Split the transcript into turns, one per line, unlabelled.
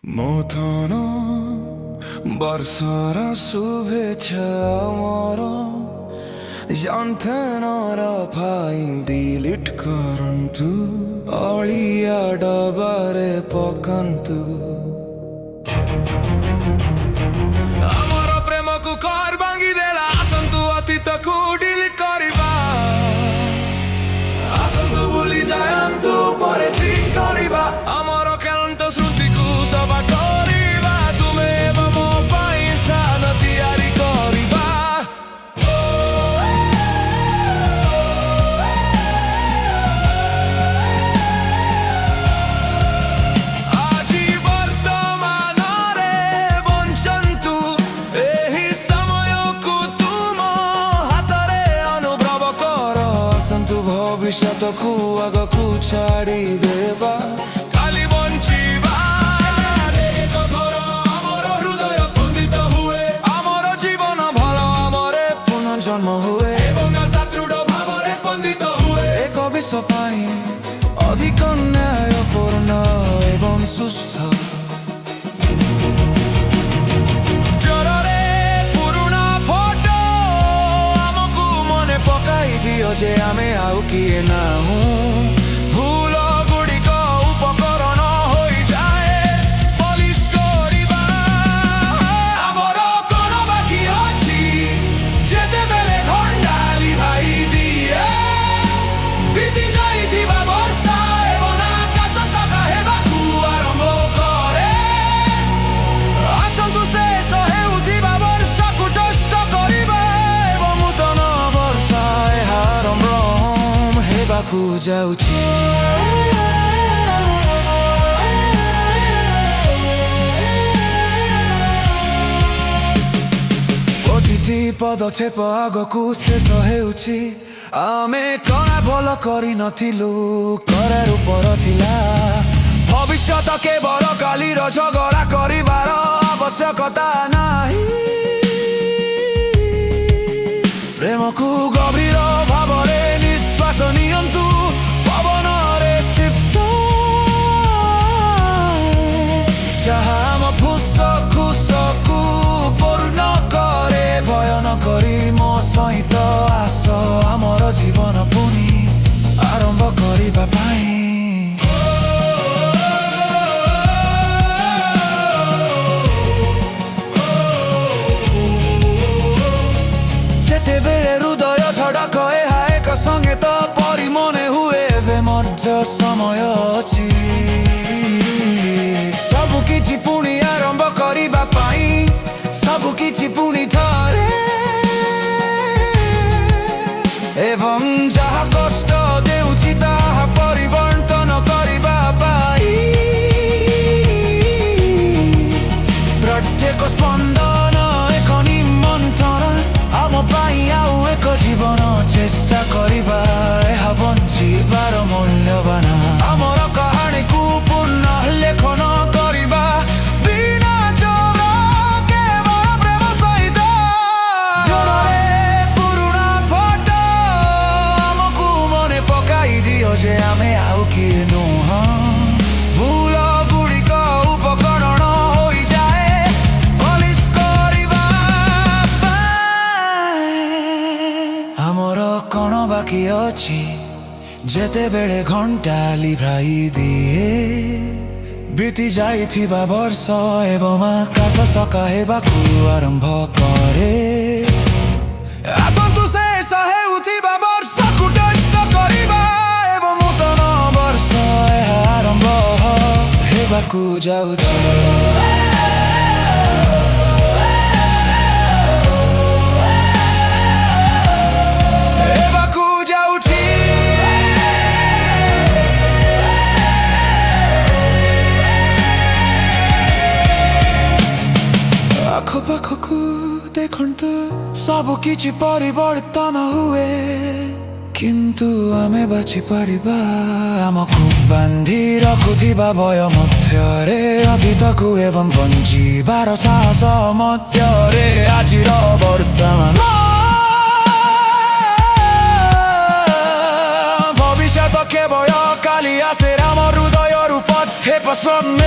ନୂତନ ବର୍ଷର ଶୁଭେଚ୍ଛା ମୋର ଯନ୍ତ୍ରଣାର ଫାଇଲ୍ ଡିଲିଟ୍ କରନ୍ତୁ, ଅଳିଆ ଡବାରେ ପକାନ୍ତୁ। ଆମର ପ୍ରେମକୁ କର ଭାଙ୍ଗିଦେଲା, ଆସନ୍ତୁ ଅତୀତକୁ ଡିଲିଟ୍ କରିବା। ଆସନ୍ତୁ ଭୁଲି ଯାଆନ୍ତୁ, ପରେ ଠିକ୍ କରିବା। ଆମର କ୍ଳାନ୍ତ ସ୍ମୃତିକୁ ସଫା କରିବା, ତୁମେ ଏବଂ ମୋ ପାଇଁ ସ୍ଥାନ ତିଆରି କରିବା। ଆଜି ବର୍ତ୍ତମାନରେ ବଞ୍ଚନ୍ତୁ, ଏହି ସମୟକୁ ତୁମ ହାତରେ ଅନୁଭବ କର। ଆସନ୍ତୁ ଭବିଷ୍ୟତକୁ ଆଗକୁ ଛାଡ଼ିଦେବା, କାଲି ବଞ୍ଚିବା। ଆମର ହୃଦୟ ସ୍ପନ୍ଦିତ ହୁଏ, ଆମର ଜୀବନ ଭଲ ଭାବରେ ପୁନର୍ଜନ୍ମ ହୁଏ ଏବଂ ଆଶା ଦୃଢ଼ ଭାବରେ ସ୍ପନ୍ଦିତ ହୁଏ। ଏକ ବିଶ୍ୱ ପାଇଁ ଅଧିକ ନ୍ୟାୟପୂର୍ଣ୍ଣ ଏବଂ ସୁସ୍ଥ। ଜ୍ୱରରେ ପୁରୁଣା ଫଟୋ ଆମକୁ ମନେ ପକାଇ ଦିଅ ଯେ ଆମେ ଆଉ କିଏ ନାହୁଁ। ଭୁଲ ଗୁଡ଼ିକ ଉପକରଣ ହୋଇଯାଏ, ପଲିସ କରିବା। ଆମର କ'ଣ ବାକି ଅଛି, ଯେତେବେଳେ ଘଣ୍ଟା ଲିଭାଇ ଦିଏ ବିତି ଯାଇଥିବା ବର୍ଷା ଏବଂ ଆକାଶ ସଫା ହେବାକୁ ଆରମ୍ଭ କରେ। ଆସନ୍ତୁ ଶେଷ ହେଉଥିବା ବର୍ଷାକୁ ଟଷ୍ଟ କରିବା ଏବଂ ନୂତନ ବର୍ଷ ଏହା ଆରମ୍ଭ ହେବାକୁ ଯାଉଛି। ପ୍ରତିଟି ପଦକ୍ଷେପ ଆଗକୁ ଶେଷ ହେଉଛି। ଆମେ କ'ଣ ଭଲ କରିନଥିଲୁ, କରାର ଉପର ଥିଲା। ଭବିଷ୍ୟତ କେବଳ କାଲିର ଝଗଡ଼ା କରିବାର ଆବଶ୍ୟକତା ନାହିଁ। ପ୍ରେମକୁ ଗଭୀର ଭାବରେ ନିଶ୍ୱାସ ନିଅନ୍ତୁ, ପବନରେ ସିପ୍ତ ଯାହା ଆମ ଫୁସଫୁସକୁ ପୂର୍ଣ୍ଣ କରେ। ଭୟ ନ କରି ମୋ ସହିତ ଆସ, ଆମର ଜୀବନ ପୁଣି ଆରମ୍ଭ କରିବା ପାଇଁ। ଯେତେବେଳେ ହୃଦୟ ଧଡ଼କ ଏହା ଏକ ସଙ୍ଗୀତ ପରି ମନେ ହୁଏ, ଏବେ ମଧ୍ୟ ସମୟ ଅଛି ସବୁ କିଛି ପୁଣି ଆରମ୍ଭ କରିବା ପାଇଁ। ସବୁ କିଛି ପୁଣି ଥରେ ଏବଂ ଯାହା କଷ୍ଟ ଦେଉଛି ତାହା ପରିବର୍ତ୍ତନ କରିବା ପାଇଁ। ପ୍ରତ୍ୟେକ ସ୍ପନ୍ଦନ ଏକ ନିମନ୍ତ୍ରଣ, ଆମ ପାଇଁ ଆଉ ଏକ ଜୀବନ ଚେଷ୍ଟା କରିବା। ଏହା ବଞ୍ଚିବାର ମୂଲ୍ୟବାନ, ଆମର କାହାଣୀକୁ ପୁନଃ ଲେଖନ କରିବା ବିନା ଜୋର, କେବଳ ପ୍ରେମ ସହିତ। ଜ୍ୱରରେ ପୁରୁଣା ଫଟୋ ଆମକୁ ମନେ ପକାଇ ଦିଅ ଯେ ଆମେ ଆଉ କିଏ ନୁହଁ। ଭୁଲ ଗୁଡ଼ିକ ଉପକରଣ ହୋଇଯାଏ, ପଲିସ କରିବା ପାଇଁ। ଆମର କ'ଣ ବାକି ଅଛି, ଯେତେବେଳେ ଘଣ୍ଟା ଲିଭାଇ ଦିଏ ବିତି ଯାଇଥିବା ବର୍ଷ ଏବଂ ଆକାଶ ସଫା ହେବାକୁ ଆରମ୍ଭ କରେ। ଆସନ୍ତୁ ଶେଷ ହେଉଥିବା ବର୍ଷକୁ ଟଷ୍ଟ କରିବା ଏବଂ ନୂତନ ବର୍ଷ ଏହା ଆରମ୍ଭ ହେବାକୁ ଯାଉଛି। ଆଖପାଖକୁ ଦେଖନ୍ତୁ, ସବୁ କିଛି ପରିବର୍ତ୍ତନ ହୁଏ, କିନ୍ତୁ ଆମେ ବାଛିପାରିବା ଆମକୁ ବାନ୍ଧି ରଖୁଥିବା ଭୟ ମଧ୍ୟରେ, ଅତୀତକୁ ଏବଂ ବଞ୍ଚିବାର ସାହସ ମଧ୍ୟରେ। ଆଜିର ବର୍ତ୍ତମାନ, ଭବିଷ୍ୟତ କେବଳ କାଲି ଆସେ। ଆମ ହୃଦୟରୁ ପଥେ ପସନ୍ଦ